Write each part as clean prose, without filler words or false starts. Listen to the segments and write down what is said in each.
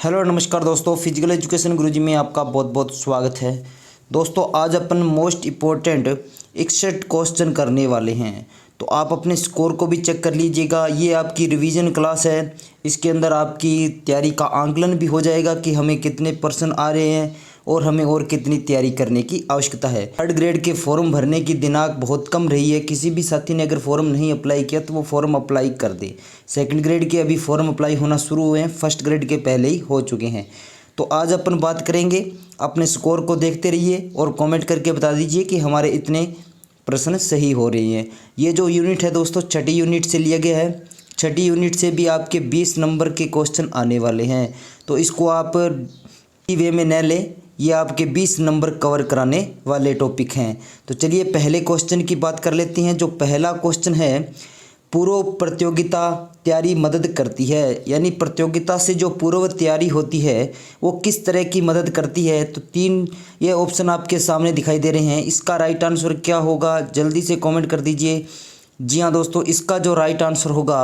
Hello नमस्कार दोस्तों, physical education गुरुजी में आपका बहुत बहुत स्वागत है। दोस्तों आज अपन मोस्ट इम्पोर्टेंट 61 क्वेश्चन करने वाले हैं, तो आप अपने स्कोर को भी चेक कर लीजिएगा। ये आपकी रिवीजन क्लास है, इसके अंदर आपकी तैयारी का आंकलन भी हो जाएगा कि हमें कितने % आ रहे हैं और हमें और कितनी तैयारी करने की आवश्यकता है। थर्ड ग्रेड के फॉर्म भरने की दिनांक बहुत कम रही है। किसी भी साथी ने अगर फॉर्म नहीं अप्लाई किया तो वो फॉर्म अप्लाई कर दे। सेकंड ग्रेड के अभी फॉर्म अप्लाई होना शुरू हुए हैं, फर्स्ट ग्रेड के पहले ही हो चुके हैं। तो आज अपन बात करेंगे, अपने स्कोर को देखते रहिए और कमेंट करके बता दीजिए कि हमारे इतने प्रश्न सही हो रही हैं। ये जो यूनिट है दोस्तों, छठी यूनिट से लिया गया है। छठी यूनिट से भी आपके 20 नंबर के क्वेश्चन आने वाले हैं, तो इसको आप वे में न लें। ये आपके 20 नंबर कवर कराने वाले टॉपिक हैं। तो चलिए पहले क्वेश्चन की बात कर लेते हैं। जो पहला क्वेश्चन है, पूर्व प्रतियोगिता तैयारी मदद करती है, यानी प्रतियोगिता से जो पूर्व तैयारी होती है वो किस तरह की मदद करती है। तो 3 ये ऑप्शन आपके सामने दिखाई दे रहे हैं। इसका राइट आंसर क्या होगा, जल्दी से कमेंट कर दीजिए। जी हाँ दोस्तों, इसका जो राइट आंसर होगा,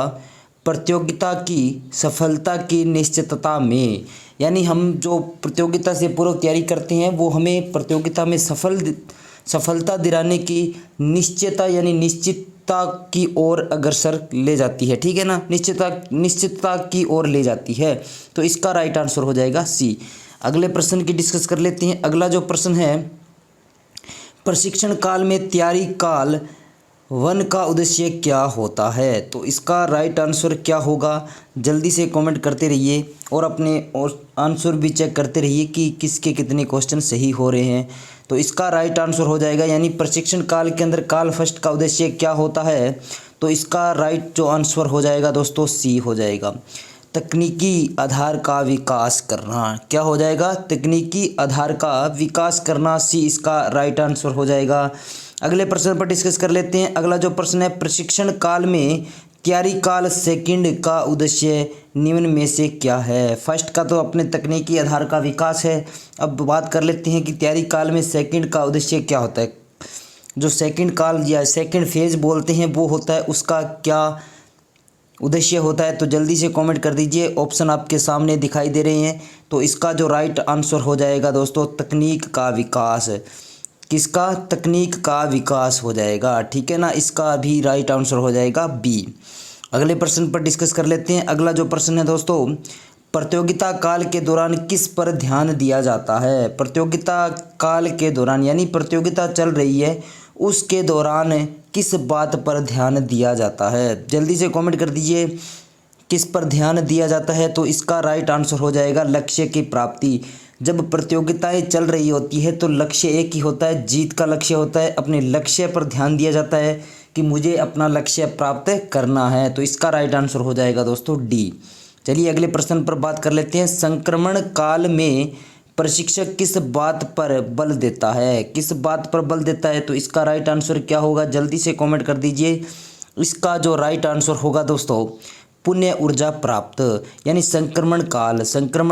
प्रतियोगिता की सफलता की निश्चितता में, यानी हम जो प्रतियोगिता से पूर्व तैयारी करते हैं वो हमें प्रतियोगिता में सफलता दिलाने की निश्चितता यानी निश्चितता की ओर अग्रसर ले जाती है। ठीक है ना, निश्चितता की ओर ले जाती है। तो इसका राइट आंसर हो जाएगा सी। अगले प्रश्न की डिस्कस कर लेते हैं। अगला जो प्रश्न है, प्रशिक्षण काल में तैयारी काल 1 का उद्देश्य क्या होता है। तो इसका राइट आंसर क्या होगा, जल्दी से कमेंट करते रहिए और अपने आंसर भी चेक करते रहिए कि किसके कितने क्वेश्चन सही हो रहे हैं। तो इसका राइट आंसर हो जाएगा, यानी प्रशिक्षण काल के अंदर काल फर्स्ट का उद्देश्य क्या होता है। तो इसका राइट जो आंसर हो जाएगा दोस्तों, सी हो जाएगा। तकनीकी आधार का विकास करना, क्या हो जाएगा, तकनीकी आधार का विकास करना, सी इसका राइट आंसर हो जाएगा। अगले प्रश्न पर डिस्कस कर लेते हैं। अगला जो प्रश्न है, प्रशिक्षण काल में तैयारी काल सेकंड का उद्देश्य निम्न में से क्या है। फर्स्ट का तो अपने तकनीकी आधार का विकास है। अब बात कर लेते हैं कि तैयारी काल में सेकंड का उद्देश्य क्या होता है। जो सेकंड काल या सेकंड फेज बोलते हैं वो होता है, उसका क्या उद्देश्य होता है। तो जल्दी से कमेंट कर दीजिए, ऑप्शन आपके सामने दिखाई दे रहे हैं। तो इसका जो राइट आंसर हो जाएगा दोस्तों, तकनीक का विकास। किसका, तकनीक का विकास हो जाएगा। ठीक है ना, इसका भी राइट आंसर हो जाएगा बी। अगले प्रश्न पर डिस्कस कर लेते हैं। अगला जो प्रश्न है दोस्तों, प्रतियोगिता काल के दौरान किस पर ध्यान दिया जाता है। प्रतियोगिता काल के दौरान यानी प्रतियोगिता चल रही है उसके दौरान किस बात पर ध्यान दिया जाता है। जल्दी से कमेंट कर दीजिए किस पर ध्यान दिया जाता है। तो इसका राइट आंसर हो जाएगा लक्ष्य की प्राप्ति। जब प्रतियोगिताएं चल रही होती है तो लक्ष्य एक ही होता है, जीत का लक्ष्य होता है। अपने लक्ष्य पर ध्यान दिया जाता है कि मुझे अपना लक्ष्य प्राप्त करना है। तो इसका राइट आंसर हो जाएगा दोस्तों डी। चलिए अगले प्रश्न पर बात कर लेते हैं। संक्रमण काल में प्रशिक्षक किस बात पर बल देता है, किस बात पर बल देता है। तो इसका राइट आंसर क्या होगा, जल्दी से कमेंट कर दीजिए। इसका जो राइट आंसर होगा दोस्तों, पुण्य ऊर्जा प्राप्त, यानी संक्रमण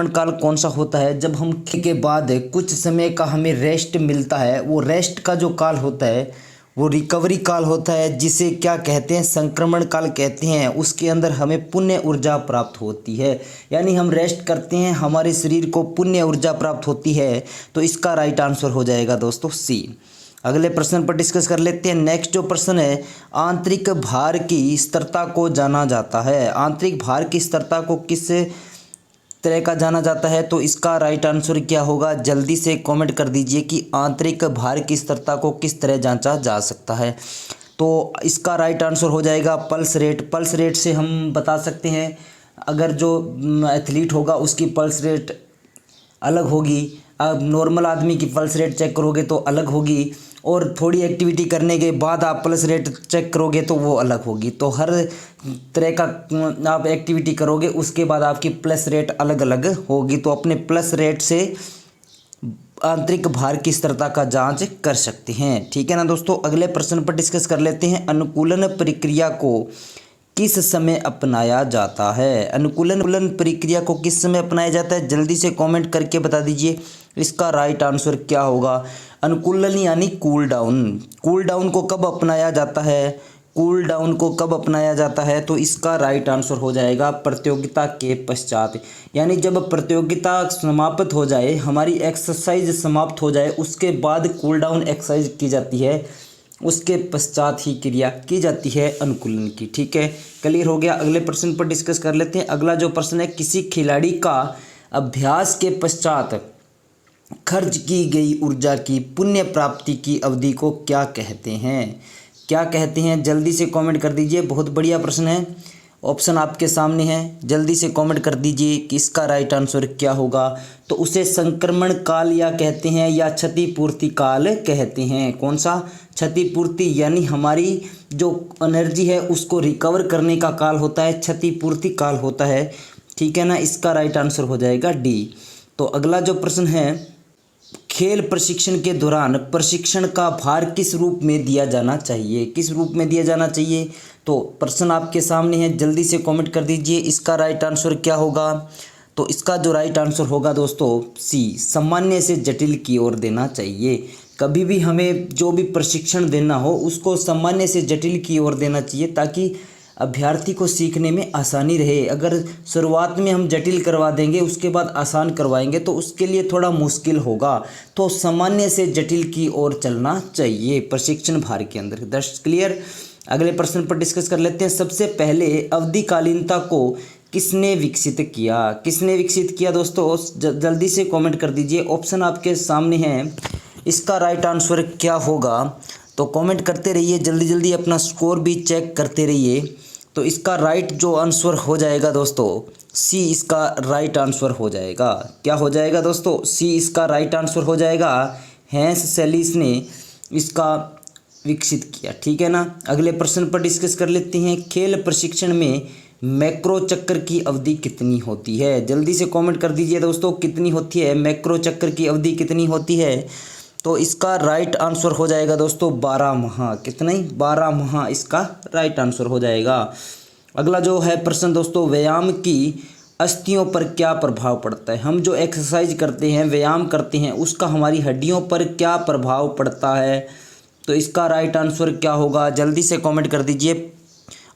काल कौन सा होता है, जब हम के बाद कुछ समय का हमें रेस्ट मिलता है, वो रेस्ट का जो काल होता है वो रिकवरी काल होता है, जिसे क्या कहते हैं, संक्रमण काल कहते हैं। उसके अंदर हमें पुण्य ऊर्जा प्राप्त होती है, यानी हम रेस्ट करते हैं, हमारे शरीर को पुण्य ऊर्जा प्राप्त होती है। तो इसका राइट आंसर हो जाएगा दोस्तों सी। अगले प्रश्न पर डिस्कस कर लेते हैं। नेक्स्ट जो प्रश्न है, आंतरिक भार की स्थिरता को जाना जाता है। आंतरिक भार की स्थिरता को किस तरह का जाना जाता है। तो इसका राइट आंसर क्या होगा, जल्दी से कमेंट कर दीजिए कि आंतरिक भार की स्थिरता को किस तरह जांचा जा सकता है। तो इसका राइट आंसर हो जाएगा पल्स रेट। पल्स रेट से हम बता सकते हैं, अगर जो एथलीट होगा उसकी पल्स रेट अलग होगी, अब नॉर्मल आदमी की पल्स रेट चेक करोगे तो अलग होगी, और थोड़ी एक्टिविटी करने के बाद आप पल्स रेट चेक करोगे तो वो अलग होगी। तो हर तरह का आप एक्टिविटी करोगे उसके बाद आपकी प्लस रेट अलग अलग होगी। तो अपने प्लस रेट से आंतरिक भार की स्थिरता का जांच कर सकते हैं। ठीक है ना दोस्तों, अगले प्रश्न पर डिस्कस कर लेते हैं। अनुकूलन प्रक्रिया को किस समय अपनाया जाता है। अनुकूलन प्रक्रिया को किस समय अपनाया जाता है, जल्दी से कमेंट करके बता दीजिए। इसका राइट आंसर क्या होगा, अनुकूलन यानी कूल डाउन। कूल डाउन को कब अपनाया जाता है, कूल डाउन को कब अपनाया जाता है? तो इसका राइट आंसर हो जाएगा प्रतियोगिता के पश्चात। यानी जब प्रतियोगिता समाप्त हो जाए, हमारी एक्सरसाइज समाप्त हो जाए, उसके बाद कूल डाउन एक्सरसाइज की जाती है, उसके पश्चात ही क्रिया की जाती है अनुकूलन की। ठीक है, क्लियर हो गया। अगले प्रश्न पर डिस्कस कर लेते हैं। अगला जो प्रश्न है, किसी खिलाड़ी का अभ्यास के पश्चात खर्च की गई ऊर्जा की पुण्य प्राप्ति की अवधि को क्या कहते हैं? क्या कहते हैं? जल्दी से कमेंट कर दीजिए। बहुत बढ़िया प्रश्न है, ऑप्शन आपके सामने है, जल्दी से कमेंट कर दीजिए कि इसका राइट आंसर क्या होगा। तो उसे संक्रमण काल या कहते हैं या क्षतिपूर्ति काल कहते हैं। कौन सा? क्षतिपूर्ति, यानी हमारी जो एनर्जी है उसको रिकवर करने का काल होता है, क्षतिपूर्ति काल होता है। ठीक है ना, इसका राइट आंसर हो जाएगा डी। तो अगला जो प्रश्न है, खेल प्रशिक्षण के दौरान प्रशिक्षण का भार किस रूप में दिया जाना चाहिए? किस रूप में दिया जाना चाहिए? तो प्रश्न आपके सामने है, जल्दी से कमेंट कर दीजिए। इसका राइट आंसर क्या होगा? तो इसका जो राइट आंसर होगा दोस्तों, सी, सामान्य से जटिल की ओर देना चाहिए। कभी भी हमें जो भी प्रशिक्षण देना हो उसको सामान्य से जटिल की ओर देना चाहिए, ताकि अभ्यर्थी को सीखने में आसानी रहे। अगर शुरुआत में हम जटिल करवा देंगे, उसके बाद आसान करवाएंगे, तो उसके लिए थोड़ा मुश्किल होगा। तो सामान्य से जटिल की ओर चलना चाहिए प्रशिक्षण भार के अंदर। दर्शक क्लियर। अगले प्रश्न पर डिस्कस कर लेते हैं। सबसे पहले अवधिकालीनता को किसने विकसित किया? किसने विकसित किया दोस्तों? जल्दी से कमेंट कर दीजिए। ऑप्शन आपके सामने हैं, इसका राइट आंसर क्या होगा? तो कमेंट करते रहिए, जल्दी जल्दी अपना स्कोर भी चेक करते रहिए। तो इसका राइट जो आंसर हो जाएगा दोस्तों, सी इसका राइट आंसर हो जाएगा। क्या हो जाएगा दोस्तों? सी इसका राइट आंसर हो जाएगा। हैंस सेलिस ने इसका विकसित किया। ठीक है ना। अगले प्रश्न पर डिस्कस कर लेते हैं। खेल प्रशिक्षण में मैक्रो चक्र की अवधि कितनी होती है? जल्दी से कमेंट कर दीजिए दोस्तों, कितनी होती है मैक्रो चक्र की अवधि, कितनी होती है? तो इसका राइट आंसर हो जाएगा दोस्तों 12 माह। कितना ही? 12 माह इसका राइट आंसर हो जाएगा। अगला जो है प्रश्न दोस्तों, व्यायाम की अस्थियों पर क्या प्रभाव पड़ता है? हम जो एक्सरसाइज करते हैं, व्यायाम करते हैं, उसका हमारी हड्डियों पर क्या प्रभाव पड़ता है? तो इसका राइट आंसर क्या होगा? जल्दी से कमेंट कर दीजिए।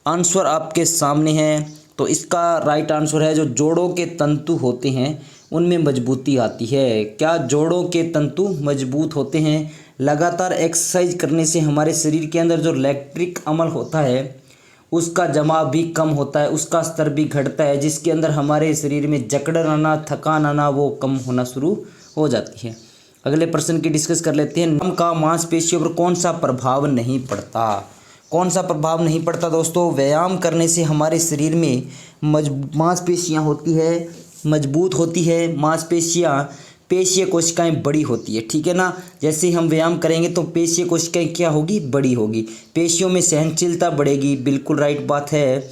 आंसर आपके सामने है। तो इसका राइट आंसर है, जो जोड़ों के तंतु होते हैं उनमें मजबूती आती है। क्या? जोड़ों के तंतु मजबूत होते हैं। लगातार एक्सरसाइज करने से हमारे शरीर के अंदर जो लैक्टिक अम्ल होता है उसका जमाव भी कम होता है, उसका स्तर भी घटता है, जिसके अंदर हमारे शरीर में जकड़न आना, थकान आना वो कम होना शुरू हो जाती है। अगले प्रश्न की डिस्कस कर लेते हैं। नाम का मांसपेशियों पर कौन सा प्रभाव नहीं पड़ता? कौन सा प्रभाव नहीं पड़ता दोस्तों? व्यायाम करने से हमारे शरीर में मांसपेशियाँ होती है, मजबूत होती है। मांसपेशियाँ, पेशीय कोशिकाएं बड़ी होती है। ठीक है ना। जैसे हम व्यायाम करेंगे तो पेशीय कोशिकाएं क्या होगी? बड़ी होगी। पेशियों में सहनशीलता बढ़ेगी। बिल्कुल राइट बात है।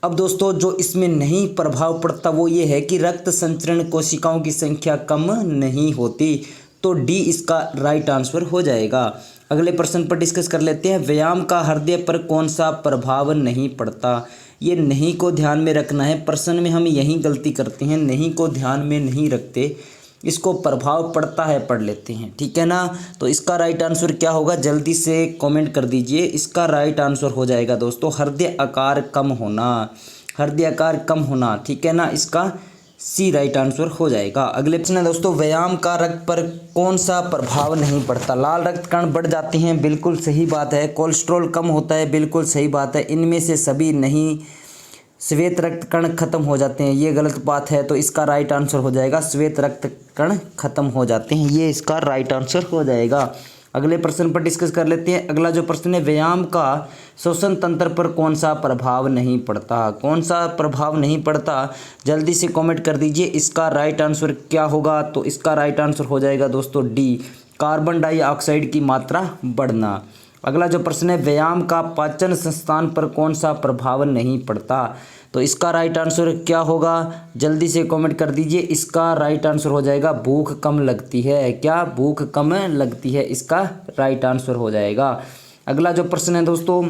अब दोस्तों जो इसमें नहीं प्रभाव पड़ता वो ये है कि रक्त संचरण कोशिकाओं की संख्या कम नहीं होती। तो डी इसका राइट आंसर हो जाएगा। अगले प्रश्न पर डिस्कस कर लेते हैं। व्यायाम का हृदय पर कौन सा प्रभाव नहीं पड़ता? ये नहीं को ध्यान में रखना है। प्रश्न में हम यही गलती करते हैं, नहीं को ध्यान में नहीं रखते, इसको प्रभाव पड़ता है पढ़ लेते हैं। ठीक है ना। तो इसका राइट आंसर क्या होगा? जल्दी से कमेंट कर दीजिए। इसका राइट आंसर हो जाएगा दोस्तों हृदय आकार कम होना। हृदय आकार कम होना। ठीक है ना। इसका सी राइट आंसर हो जाएगा। अगले प्रश्न है दोस्तों, व्यायाम का रक्त पर कौन सा प्रभाव नहीं पड़ता? लाल रक्त कण बढ़ जाते हैं, बिल्कुल सही बात है। कोलेस्ट्रॉल कम होता है, बिल्कुल सही बात है। इनमें से सभी नहीं। श्वेत रक्त कण खत्म हो जाते हैं, ये गलत बात है। तो इसका राइट आंसर हो जाएगा श्वेत रक्त कण खत्म हो जाते हैं, ये इसका राइट आंसर हो जाएगा। अगले प्रश्न पर डिस्कस कर लेते हैं। अगला जो प्रश्न है, व्यायाम का श्वसन तंत्र पर कौन सा प्रभाव नहीं पड़ता? कौन सा प्रभाव नहीं पड़ता? जल्दी से कमेंट कर दीजिए। इसका राइट आंसर क्या होगा? तो इसका राइट आंसर हो जाएगा दोस्तों डी, कार्बन डाइऑक्साइड की मात्रा बढ़ना। अगला जो प्रश्न है, व्यायाम का पाचन संस्थान पर कौन सा प्रभाव नहीं पड़ता? तो इसका राइट आंसर क्या होगा? जल्दी से कमेंट कर दीजिए। इसका राइट आंसर हो जाएगा भूख कम लगती है। क्या? भूख कम लगती है, इसका राइट आंसर हो जाएगा। अगला जो प्रश्न है दोस्तों,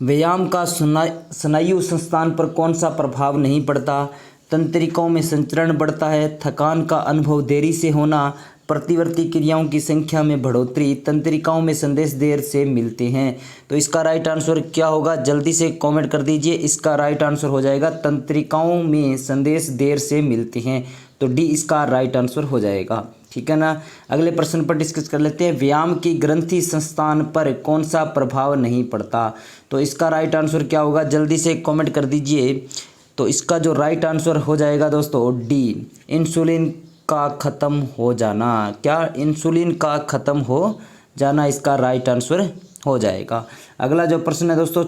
व्यायाम का स्नायु संस्थान पर कौन सा प्रभाव नहीं पड़ता? तंत्रिकाओं में संचरण बढ़ता है, थकान का अनुभव देरी से होना, प्रतिवर्ती क्रियाओं की संख्या में बढ़ोतरी, तंत्रिकाओं में संदेश देर से मिलते हैं। तो इसका राइट आंसर क्या होगा, जल्दी से कमेंट कर दीजिए। इसका राइट आंसर हो जाएगा तंत्रिकाओं में संदेश देर से मिलते हैं। तो डी इसका राइट आंसर हो जाएगा, ठीक है ना। अगले प्रश्न पर डिस्कस कर लेते हैं। व्यायाम की ग्रंथि संस्थान पर कौन सा प्रभाव नहीं पड़ता। तो इसका राइट आंसर क्या होगा, जल्दी से कमेंट कर दीजिए। तो इसका जो राइट आंसर हो जाएगा दोस्तों डी, इंसुलिन का ख़त्म हो जाना। क्या, इंसुलिन का ख़त्म हो जाना इसका राइट आंसर हो जाएगा। अगला जो प्रश्न है दोस्तों,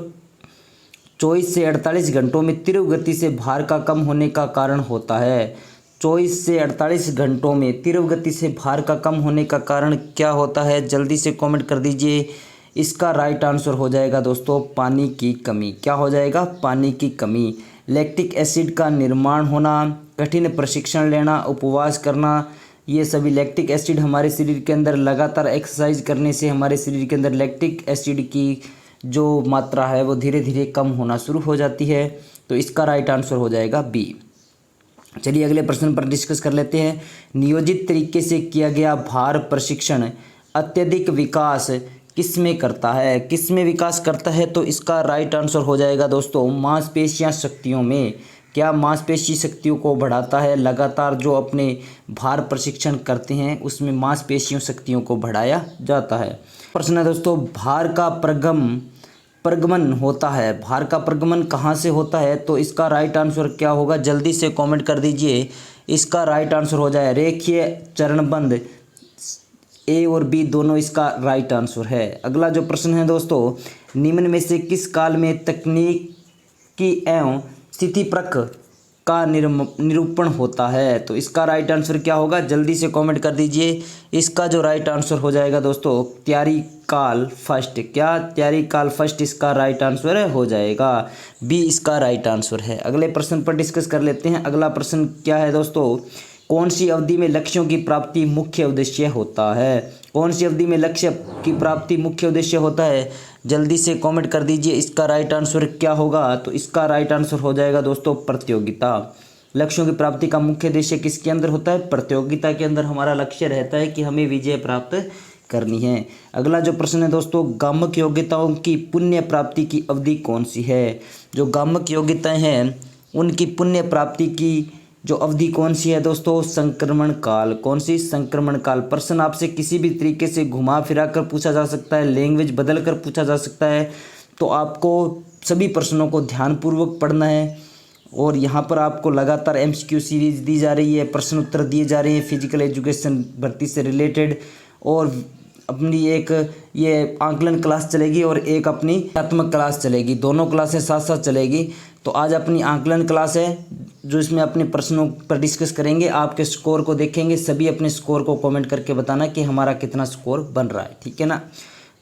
24 से 48 घंटों में तीव्र गति से भार का कम होने का कारण होता है। 24 से 48 घंटों में तीव्र गति से भार का कम होने का कारण क्या होता है, जल्दी से कमेंट कर दीजिए। इसका राइट आंसर हो जाएगा दोस्तों पानी की कमी। क्या हो जाएगा, पानी की कमी। लैक्टिक एसिड का निर्माण होना, कठिन प्रशिक्षण लेना, उपवास करना, ये सभी लैक्टिक एसिड हमारे शरीर के अंदर लगातार एक्सरसाइज करने से हमारे शरीर के अंदर लैक्टिक एसिड की जो मात्रा है वो धीरे धीरे कम होना शुरू हो जाती है। तो इसका राइट आंसर हो जाएगा बी। चलिए अगले प्रश्न पर डिस्कस कर लेते हैं। नियोजित तरीके से किया गया भार प्रशिक्षण अत्यधिक विकास किस में करता है, किस में विकास करता है। तो इसका राइट आंसर हो जाएगा दोस्तों मांसपेशियां शक्तियों में। क्या मांसपेशी शक्तियों को बढ़ाता है। लगातार जो अपने भार प्रशिक्षण करते हैं उसमें मांसपेशियों शक्तियों को बढ़ाया जाता है। प्रश्न है दोस्तों, भार का प्रगमन होता है। भार का प्रगमन कहाँ से होता है। तो इसका राइट आंसर क्या होगा, जल्दी से कमेंट कर दीजिए। इसका राइट आंसर हो जाए रेखीय चरणबद्ध, ए और बी दोनों इसका राइट आंसर है। अगला जो प्रश्न है दोस्तों, निम्न में से किस काल में तकनीकी एवं स्थितिपरक का निरूपण होता है। तो इसका राइट आंसर क्या होगा, जल्दी से कमेंट कर दीजिए। इसका जो राइट आंसर हो जाएगा दोस्तों त्यारी काल फर्स्ट। क्या, त्यारी काल फर्स्ट इसका राइट आंसर हो जाएगा, बी इसका राइट आंसर है। अगले प्रश्न पर डिस्कस कर लेते हैं। अगला प्रश्न क्या है दोस्तों, कौन सी अवधि में लक्ष्यों की प्राप्ति मुख्य उद्देश्य होता है। कौन सी अवधि में लक्ष्य की प्राप्ति मुख्य उद्देश्य होता है, जल्दी से कमेंट कर दीजिए। इसका राइट आंसर क्या होगा। तो इसका राइट आंसर हो जाएगा दोस्तों प्रतियोगिता। लक्ष्यों की प्राप्ति का मुख्य उद्देश्य किसके अंदर होता है, प्रतियोगिता के अंदर हमारा लक्ष्य रहता है कि हमें विजय प्राप्त करनी है। अगला जो प्रश्न है दोस्तों, गामक योग्यताओं की पुण्य प्राप्ति की अवधि कौन सी है। जो गामक योग्यताएं हैं उनकी पुण्य प्राप्ति की जो अवधि कौन सी है दोस्तों, संक्रमण काल। कौन सी, संक्रमण काल। प्रश्न आपसे किसी भी तरीके से घुमा फिरा कर पूछा जा सकता है, लैंग्वेज बदल कर पूछा जा सकता है। तो आपको सभी प्रश्नों को ध्यानपूर्वक पढ़ना है। और यहाँ पर आपको लगातार एमसीक्यू सीरीज दी जा रही है, प्रश्न उत्तर दिए जा रहे हैं फिजिकल एजुकेशन भर्ती से रिलेटेड। और अपनी एक ये आंकलन क्लास चलेगी और एक अपनी आत्मक क्लास चलेगी, दोनों क्लासें साथ साथ चलेगी। तो आज अपनी आंकलन क्लास है जो इसमें अपने प्रश्नों पर डिस्कस करेंगे, आपके स्कोर को देखेंगे। सभी अपने स्कोर को कमेंट करके बताना कि हमारा कितना स्कोर बन रहा है, ठीक है ना।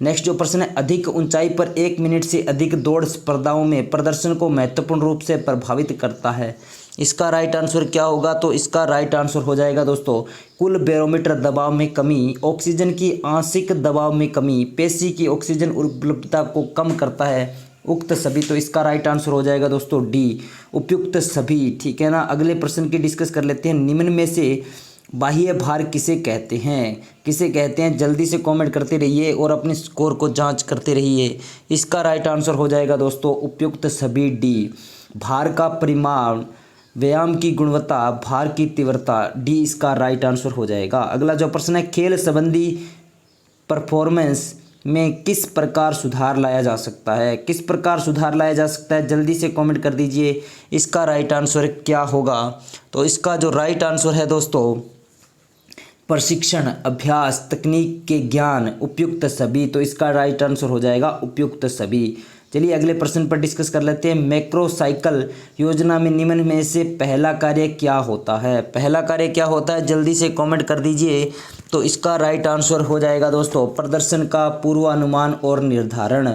नेक्स्ट जो प्रश्न है, अधिक ऊंचाई पर 1 मिनट से अधिक दौड़ स्पर्धाओं में प्रदर्शन को महत्वपूर्ण रूप से प्रभावित करता है। इसका राइट आंसर क्या होगा। तो इसका राइट आंसर हो जाएगा दोस्तों कुल बैरोमीटर दबाव में कमी, ऑक्सीजन की आंशिक दबाव में कमी, पेशी की ऑक्सीजन उपलब्धता को कम करता है, उक्त सभी। तो इसका राइट आंसर हो जाएगा दोस्तों डी, उपयुक्त सभी, ठीक है ना। अगले प्रश्न की डिस्कस कर लेते हैं। निम्न में से बाह्य भार किसे कहते हैं, किसे कहते हैं, जल्दी से कमेंट करते रहिए और अपने स्कोर को जांच करते रहिए। इसका राइट आंसर हो जाएगा दोस्तों उपयुक्त सभी, डी। भार का परिमाण, व्यायाम की गुणवत्ता, भार की तीव्रता, डी इसका राइट आंसर हो जाएगा। अगला जो प्रश्न है, खेल संबंधी परफॉर्मेंस में किस प्रकार सुधार लाया जा सकता है। किस प्रकार सुधार लाया जा सकता है, जल्दी से कमेंट कर दीजिए। इसका राइट आंसर क्या होगा। तो इसका जो राइट आंसर है दोस्तों प्रशिक्षण, अभ्यास, तकनीक के ज्ञान, उपयुक्त सभी। तो इसका राइट आंसर हो जाएगा उपयुक्त सभी। चलिए अगले प्रश्न पर डिस्कस कर लेते हैं। मैक्रो साइकिल योजना में निम्न में से पहला कार्य क्या होता है। पहला कार्य क्या होता है, जल्दी से कमेंट कर दीजिए। तो इसका राइट आंसर हो जाएगा दोस्तों प्रदर्शन का पूर्वानुमान और निर्धारण,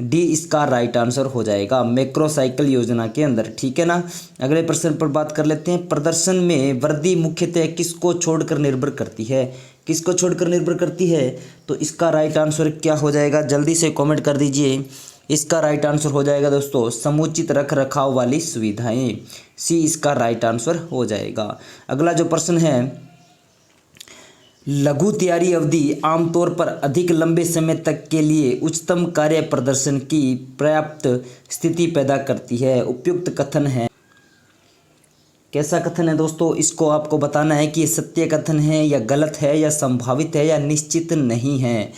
डी इसका राइट आंसर हो जाएगा मैक्रो साइकिल योजना के अंदर, ठीक है ना। अगले प्रश्न पर बात कर लेते हैं। प्रदर्शन में वृद्धि मुख्यतः किसको छोड़कर निर्भर करती है। किसको छोड़कर निर्भर करती है। तो इसका राइट आंसर क्या हो जाएगा, जल्दी से कमेंट कर दीजिए। इसका राइट आंसर हो जाएगा दोस्तों समुचित रख रखाव वाली सुविधाएं, सी इसका राइट आंसर हो जाएगा। अगला जो प्रश्न है, लघु तैयारी अवधि आमतौर पर अधिक लंबे समय तक के लिए उच्चतम कार्य प्रदर्शन की पर्याप्त स्थिति पैदा करती है। उपयुक्त कथन है। कैसा कथन है दोस्तों, इसको आपको बताना है कि ये सत्य कथन है या गलत है या संभावित है या निश्चित नहीं है।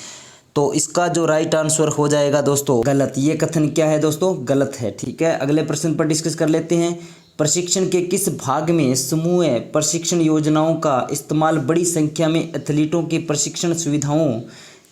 तो इसका जो राइट आंसर हो जाएगा दोस्तों गलत। ये कथन क्या है दोस्तों, गलत है। ठीक है, अगले प्रश्न पर डिस्कस कर लेते हैं। प्रशिक्षण के किस भाग में समूह प्रशिक्षण योजनाओं का इस्तेमाल बड़ी संख्या में एथलीटों की प्रशिक्षण सुविधाओं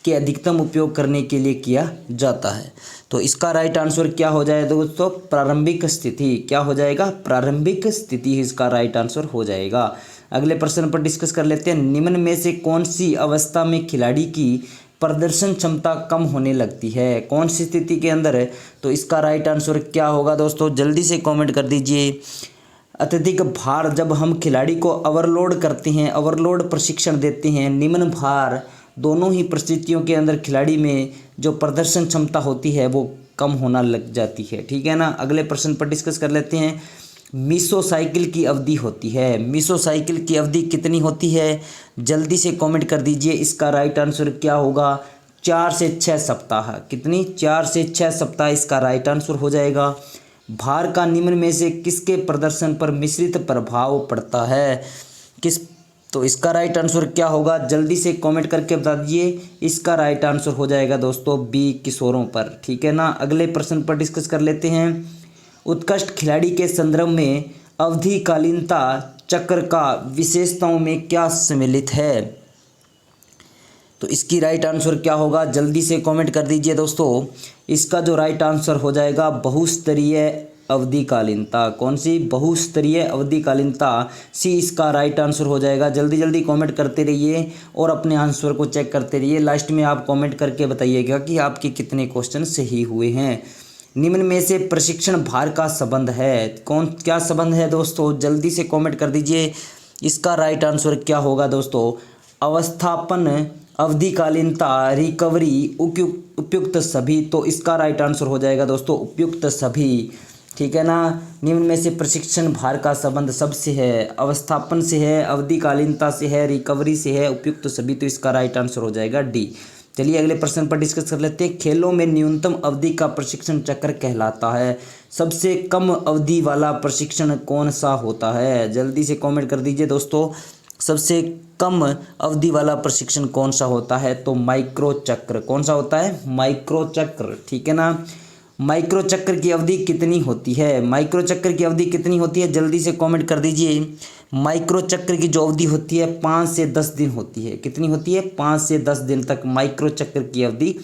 के अधिकतम उपयोग करने के लिए किया जाता है? तो इसका राइट आंसर क्या हो जाएगा दोस्तों, प्रारंभिक स्थिति। क्या हो जाएगा, प्रारंभिक स्थिति इसका राइट आंसर हो जाएगा। अगले प्रश्न पर डिस्कस कर लेते हैं। निम्न में से कौन सी अवस्था में खिलाड़ी की प्रदर्शन क्षमता कम होने लगती है? कौन सी स्थिति के अंदर है? तो इसका राइट आंसर क्या होगा दोस्तों, जल्दी से कमेंट कर दीजिए। अत्यधिक भार, जब हम खिलाड़ी को ओवरलोड करते हैं, ओवरलोड प्रशिक्षण देते हैं, निम्न भार, दोनों ही परिस्थितियों के अंदर खिलाड़ी में जो प्रदर्शन क्षमता होती है वो कम होना लग जाती है। ठीक है ना। अगले प्रश्न पर डिस्कस कर लेते हैं। मीसोसाइकिल की अवधि होती है, मीसोसाइकिल की अवधि कितनी होती है? जल्दी से कमेंट कर दीजिए। इसका राइट आंसर क्या होगा, 4 से 6 सप्ताह। कितनी, 4 से 6 सप्ताह इसका राइट आंसर हो जाएगा। भार का निम्न में से किसके प्रदर्शन पर मिश्रित प्रभाव पड़ता है? किस, तो इसका राइट आंसर क्या होगा, जल्दी से कमेंट करके बता दीजिए। इसका राइट आंसर हो जाएगा दोस्तों बी, किशोरों पर। ठीक है ना। अगले प्रश्न पर डिस्कस कर लेते हैं। उत्कृष्ट खिलाड़ी के संदर्भ में अवधिकालीनता चक्र का विशेषताओं में क्या सम्मिलित है? तो इसकी राइट आंसर क्या होगा, जल्दी से कमेंट कर दीजिए दोस्तों। इसका जो राइट आंसर हो जाएगा बहुस्तरीय अवधिकालीनता। कौन सी, बहुस्तरीय अवधिकालीनता। सी इसका राइट आंसर हो जाएगा। जल्दी जल्दी कमेंट करते रहिए और अपने आंसर को चेक करते रहिए। लास्ट में आप कमेंट करके बताइएगा कि आपके कितने क्वेश्चन सही हुए हैं। निम्न में से प्रशिक्षण भार का संबंध है, कौन, क्या संबंध है दोस्तों, जल्दी से कमेंट कर दीजिए। इसका राइट आंसर क्या होगा दोस्तों, अवस्थापन, अवधिकालीनता, रिकवरी, उपयुक्त सभी। तो इसका राइट आंसर हो जाएगा दोस्तों उपयुक्त सभी। ठीक है ना। निम्न में से प्रशिक्षण भार का संबंध सबसे है, अवस्थापन से है, अवधिकालीनता से है, रिकवरी से है, उपयुक्त सभी। तो इसका राइट आंसर हो जाएगा डी। चलिए अगले प्रश्न पर डिस्कस कर लेते हैं। खेलों में न्यूनतम अवधि का प्रशिक्षण चक्र कहलाता है। सबसे कम अवधि वाला प्रशिक्षण कौन सा होता है? जल्दी से कमेंट कर दीजिए दोस्तों। सबसे कम अवधि वाला प्रशिक्षण कौन सा होता है? तो माइक्रो चक्र। कौन सा होता है? माइक्रो चक्र। ठीक है ना। माइक्रो चक्र की अवधि कितनी होती है? माइक्रो चक्र की अवधि कितनी होती है? जल्दी से कमेंट कर दीजिए। माइक्रो चक्र की जो अवधि होती है 5 से 10 दिन होती है। कितनी होती है? 5 से 10 दिन तक माइक्रो चक्र की अवधि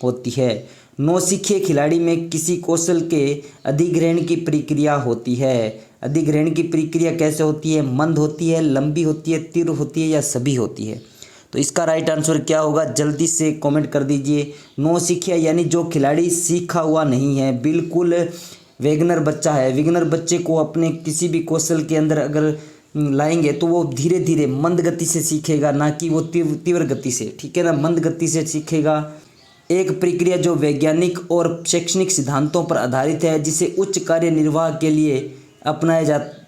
होती है। नौसिखिए खिलाड़ी में किसी कौशल के अधिग्रहण की प्रक्रिया होती है। अधिग्रहण की प्रक्रिया कैसे होती है? मंद होती है, लंबी होती है, तीव्र होती है या सभी होती है? तो इसका राइट आंसर क्या होगा, जल्दी से कमेंट कर दीजिए। नौसिखिया यानी जो खिलाड़ी सीखा हुआ नहीं है, बिल्कुल वैगनर बच्चा है। वैगनर बच्चे को अपने किसी भी कौशल के अंदर अगर लाएंगे तो वो धीरे धीरे मंद गति से सीखेगा, ना कि वो तीव्र गति से। ठीक है ना, मंद गति से सीखेगा। एक प्रक्रिया जो वैज्ञानिक और शैक्षणिक सिद्धांतों पर आधारित है, जिसे उच्च कार्य निर्वाह के लिए अपनाया जाता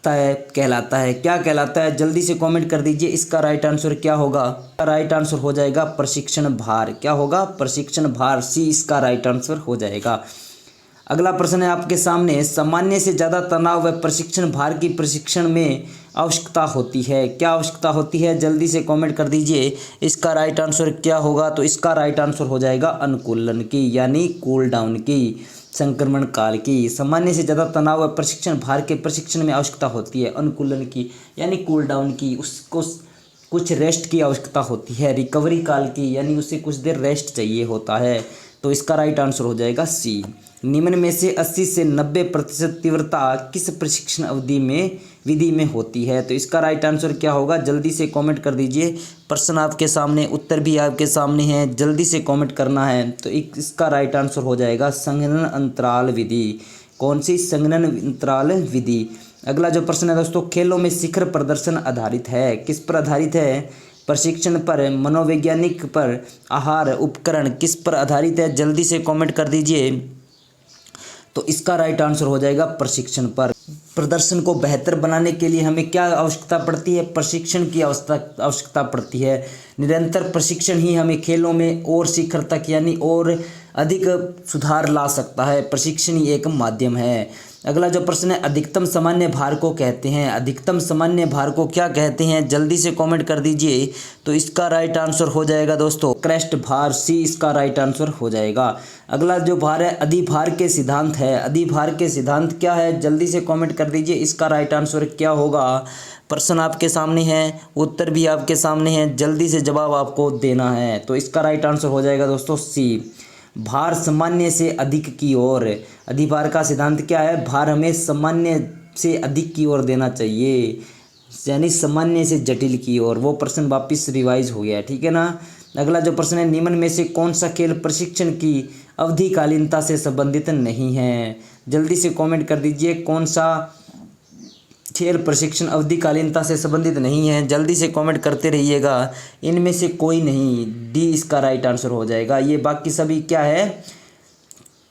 है, कहलाता है। क्या कहलाता है? जल्दी से कमेंट कर दीजिए। इसका राइट आंसर क्या होगा? राइट आंसर हो जाएगा प्रशिक्षण भार। क्या होगा? प्रशिक्षण भार। सी इसका राइट आंसर हो जाएगा। अगला प्रश्न है आपके सामने। सामान्य से ज़्यादा तनाव व प्रशिक्षण भार की प्रशिक्षण में आवश्यकता होती है। क्या आवश्यकता होती है? जल्दी से कमेंट कर दीजिए। इसका राइट आंसर क्या होगा? तो इसका राइट आंसर हो जाएगा अनुकूलन की, यानी कूल डाउन की, संक्रमण काल की। सामान्य से ज़्यादा तनाव व प्रशिक्षण भार के प्रशिक्षण में आवश्यकता होती है अनुकूलन की, यानी कूल डाउन की। उसको कुछ रेस्ट की आवश्यकता होती है। रिकवरी काल की, यानी उसे कुछ देर रेस्ट चाहिए होता है। तो इसका राइट आंसर हो जाएगा सी। निम्न में से 80 से 90% तीव्रता किस प्रशिक्षण विधि में होती है? तो इसका राइट आंसर क्या होगा? जल्दी से कमेंट कर दीजिए। प्रश्न आपके सामने, उत्तर भी आपके सामने है, जल्दी से कमेंट करना है। तो इसका राइट आंसर हो जाएगा संघनन अंतराल विधि। कौन सी? संघनन अंतराल विधि। अगला जो प्रश्न है दोस्तों, खेलों में शिखर प्रदर्शन आधारित है। किस पर आधारित है? प्रशिक्षण पर, मनोवैज्ञानिक पर, आहार, उपकरण, किस पर आधारित है? जल्दी से कमेंट कर दीजिए। तो इसका राइट आंसर हो जाएगा प्रशिक्षण पर। प्रदर्शन को बेहतर बनाने के लिए हमें क्या आवश्यकता पड़ती है? प्रशिक्षण की आवश्यकता पड़ती है। निरंतर प्रशिक्षण ही हमें खेलों में और शिखर तक यानी और अधिक सुधार ला सकता है। प्रशिक्षण ही एक माध्यम है। अगला जो प्रश्न है, अधिकतम सामान्य भार को कहते हैं। अधिकतम सामान्य भार को क्या कहते हैं? जल्दी से कमेंट कर दीजिए। तो इसका राइट आंसर हो जाएगा दोस्तों क्रेस्ट भार, सी इसका राइट आंसर हो जाएगा। अगला जो भार है, अधिभार के सिद्धांत है। अधिभार के सिद्धांत क्या है? जल्दी से कमेंट कर दीजिए। इसका राइट आंसर क्या होगा? प्रश्न आपके सामने है, उत्तर भी आपके सामने है, जल्दी से जवाब आपको देना है। तो इसका राइट आंसर हो जाएगा दोस्तों सी, भार सामान्य से अधिक की ओर। अधिभार का सिद्धांत क्या है? भार हमें सामान्य से अधिक की ओर देना चाहिए, यानी सामान्य से जटिल की ओर। वो प्रश्न वापस रिवाइज हो गया, ठीक है ना। अगला जो प्रश्न है, निम्न में से कौन सा खेल प्रशिक्षण की अवधिकालीनता से संबंधित नहीं है? जल्दी से कमेंट कर दीजिए, कौन सा खेल प्रशिक्षण अवधिकालीनता से संबंधित नहीं है? जल्दी से कमेंट करते रहिएगा। इनमें से कोई नहीं, डी इसका राइट आंसर हो जाएगा। ये बाकी सभी क्या है?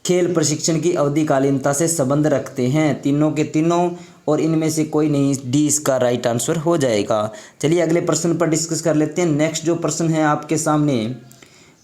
खेल प्रशिक्षण की अवधिकालीनता से संबंध रखते हैं, तीनों के तीनों, और इनमें से कोई नहीं, डी इसका राइट आंसर हो जाएगा। चलिए अगले प्रश्न पर डिस्कस कर लेते हैं। नेक्स्ट जो प्रश्न है आपके सामने,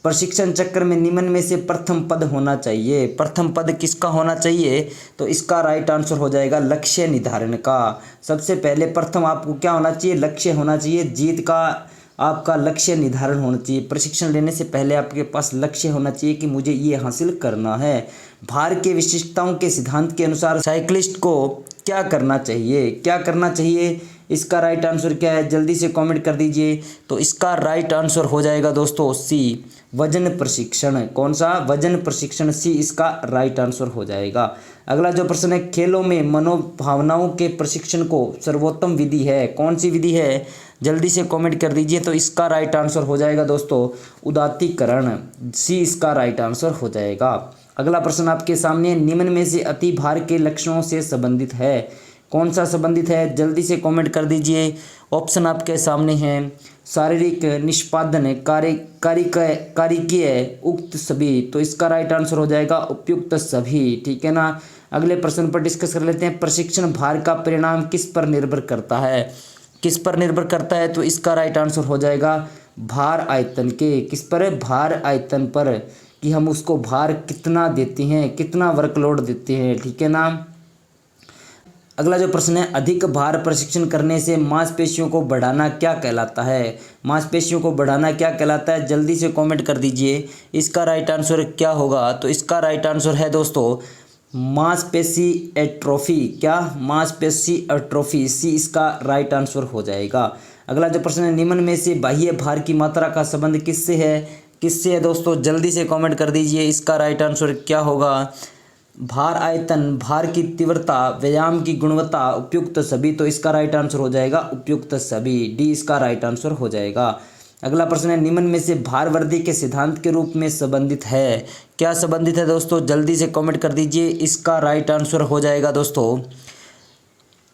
प्रशिक्षण चक्र में निम्न में से प्रथम पद होना चाहिए। प्रथम पद किसका होना चाहिए? तो इसका राइट आंसर हो जाएगा लक्ष्य निर्धारण का। सबसे पहले प्रथम आपको क्या होना चाहिए? लक्ष्य होना चाहिए। जीत का आपका लक्ष्य निर्धारण होना चाहिए। प्रशिक्षण लेने से पहले आपके पास लक्ष्य होना चाहिए कि मुझे ये हासिल करना है। भार के विशिष्टताओं के सिद्धांत के अनुसार साइक्लिस्ट को क्या करना चाहिए? क्या करना चाहिए? इसका राइट आंसर क्या है? जल्दी से कमेंट कर दीजिए। तो इसका राइट आंसर हो जाएगा दोस्तों सी, वजन प्रशिक्षण। कौन सा? वजन प्रशिक्षण, सी इसका राइट आंसर हो जाएगा। अगला जो प्रश्न है, खेलों में मनोभावनाओं के प्रशिक्षण को सर्वोत्तम विधि है। कौन सी विधि है? जल्दी से कमेंट कर दीजिए। तो इसका राइट आंसर हो जाएगा दोस्तों उदात्तीकरण, सी इसका राइट आंसर हो जाएगा। अगला प्रश्न आपके सामने, निम्न में से अति भार के लक्षणों से संबंधित है। कौन सा संबंधित है? जल्दी से कमेंट कर दीजिए। ऑप्शन आपके सामने हैं, शारीरिक, निष्पादन, कारिकीय, उक्त सभी। तो इसका राइट आंसर हो जाएगा उपयुक्त सभी, ठीक है ना। अगले प्रश्न पर डिस्कस कर लेते हैं, प्रशिक्षण भार का परिणाम किस पर निर्भर करता है? किस पर निर्भर करता है? तो इसका राइट आंसर हो जाएगा भार आयतन के। किस पर? भार आयतन पर, कि हम उसको भार कितना देते हैं, कितना वर्कलोड देते हैं, ठीक है ना। अगला जो प्रश्न है, अधिक भार प्रशिक्षण करने से मांसपेशियों को बढ़ाना क्या कहलाता है? मांसपेशियों को बढ़ाना क्या कहलाता है? जल्दी से कमेंट कर दीजिए। इसका राइट आंसर क्या होगा? तो इसका राइट आंसर है दोस्तों मांसपेशी एट्रोफी। क्या? मांसपेशी एट्रोफी, सी इसका राइट आंसर हो जाएगा। अगला जो प्रश्न है, निम्न में से बाह्य भार की मात्रा का संबंध किससे है? किससे है दोस्तों? जल्दी से कमेंट कर दीजिए। इसका राइट आंसर क्या होगा? भार आयतन, भार की तीव्रता, व्यायाम की गुणवत्ता, उपयुक्त सभी। तो इसका राइट आंसर हो जाएगा उपयुक्त सभी, डी इसका राइट आंसर हो जाएगा। अगला प्रश्न है, निम्न में से भार वृद्धि के सिद्धांत के रूप में संबंधित है। क्या संबंधित है दोस्तों? जल्दी से कमेंट कर दीजिए। इसका राइट आंसर हो जाएगा दोस्तों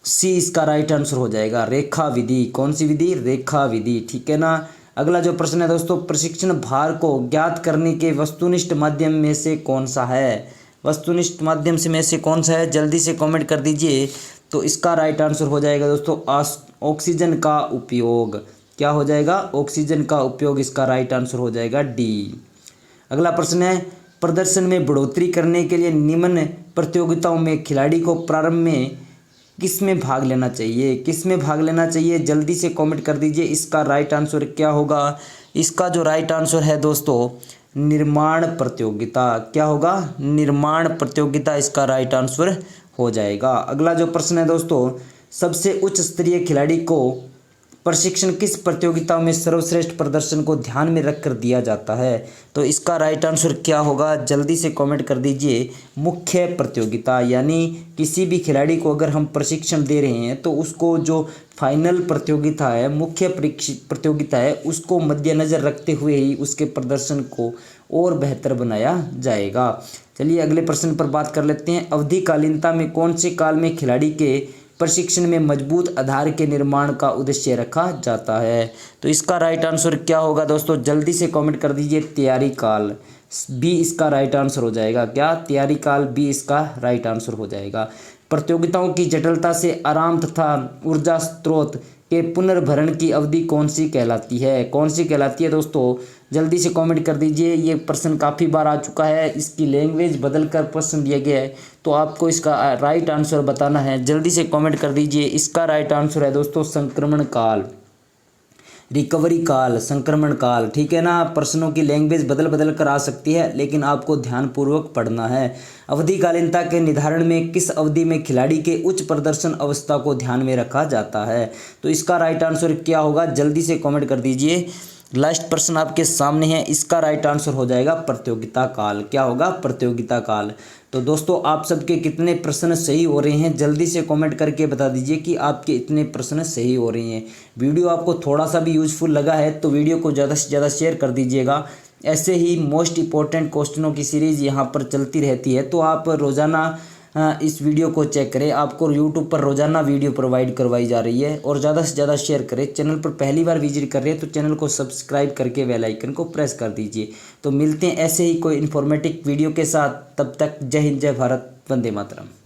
सी इसका राइट आंसर हो जाएगा रेखा विधि। कौन सी विधि? रेखा विधि, ठीक है ना। अगला जो प्रश्न है दोस्तों, प्रशिक्षण भार को ज्ञात करने के वस्तुनिष्ठ माध्यम में से कौन सा है? वस्तुनिष्ठ माध्यम से में से कौन सा है? जल्दी से कमेंट कर दीजिए। तो इसका राइट आंसर हो जाएगा दोस्तों ऑक्सीजन का उपयोग। क्या हो जाएगा? ऑक्सीजन का उपयोग, इसका राइट आंसर हो जाएगा डी। अगला प्रश्न है, प्रदर्शन में बढ़ोतरी करने के लिए निम्न प्रतियोगिताओं में खिलाड़ी को प्रारंभ में किस में भाग लेना चाहिए? किस में भाग लेना चाहिए? जल्दी से कमेंट कर दीजिए। इसका राइट आंसर क्या होगा? इसका जो राइट आंसर है दोस्तों निर्माण प्रतियोगिता। क्या होगा? निर्माण प्रतियोगिता, इसका राइट आंसर हो जाएगा। अगला जो प्रश्न है दोस्तों, सबसे उच्च स्तरीय खिलाड़ी को प्रशिक्षण किस प्रतियोगिता में सर्वश्रेष्ठ प्रदर्शन को ध्यान में रखकर दिया जाता है? तो इसका राइट आंसर क्या होगा? जल्दी से कमेंट कर दीजिए। मुख्य प्रतियोगिता, यानी किसी भी खिलाड़ी को अगर हम प्रशिक्षण दे रहे हैं तो उसको जो फाइनल प्रतियोगिता है, मुख्य प्रतियोगिता है, उसको मद्देनज़र रखते हुए ही उसके प्रदर्शन को और बेहतर बनाया जाएगा। चलिए अगले प्रश्न पर बात कर लेते हैं। अवधिकालीनता में कौन से काल में खिलाड़ी के प्रशिक्षण में मजबूत आधार के निर्माण का उद्देश्य रखा जाता है? तो इसका राइट आंसर क्या होगा दोस्तों? जल्दी से कमेंट कर दीजिए। तैयारी काल, बी इसका राइट आंसर हो जाएगा। क्या? तैयारी काल, बी इसका राइट आंसर हो जाएगा। प्रतियोगिताओं की जटिलता से आराम तथा ऊर्जा स्रोत के पुनर्भरण की अवधि कौन सी कहलाती है? कौन सी कहलाती है दोस्तों? जल्दी से कमेंट कर दीजिए। ये प्रश्न काफ़ी बार आ चुका है, इसकी लैंग्वेज बदल कर प्रश्न दिया गया है, तो आपको इसका राइट आंसर बताना है। जल्दी से कमेंट कर दीजिए। इसका राइट आंसर है दोस्तों संक्रमण काल, रिकवरी काल, संक्रमण काल। ठीक है ना। प्रश्नों की लैंग्वेज बदल बदल कर आ सकती है, लेकिन आपको ध्यानपूर्वक पढ़ना है। अवधिकालीनता के निर्धारण में किस अवधि में खिलाड़ी के उच्च प्रदर्शन अवस्था को ध्यान में रखा जाता है? तो इसका राइट आंसर क्या होगा? जल्दी से कमेंट कर दीजिए। लास्ट प्रश्न आपके सामने है। इसका राइट आंसर हो जाएगा प्रतियोगिता काल। क्या होगा? प्रतियोगिता काल। तो दोस्तों आप सबके कितने प्रश्न सही हो रहे हैं, जल्दी से कमेंट करके बता दीजिए कि आपके इतने प्रश्न सही हो रहे हैं। वीडियो आपको थोड़ा सा भी यूजफुल लगा है तो वीडियो को ज़्यादा से ज़्यादा शेयर कर दीजिएगा। ऐसे ही मोस्ट इंपॉर्टेंट क्वेश्चनों की सीरीज़ यहाँ पर चलती रहती है, तो आप रोज़ाना इस वीडियो को चेक करें। आपको यूट्यूब पर रोज़ाना वीडियो प्रोवाइड करवाई जा रही है, और ज़्यादा से ज़्यादा शेयर करें। चैनल पर पहली बार विजिट कर रहे हैं तो चैनल को सब्सक्राइब करके बेल आइकन को प्रेस कर दीजिए। तो मिलते हैं ऐसे ही कोई इन्फॉर्मेटिव वीडियो के साथ। तब तक जय हिंद, जय भारत, वंदे मातरम।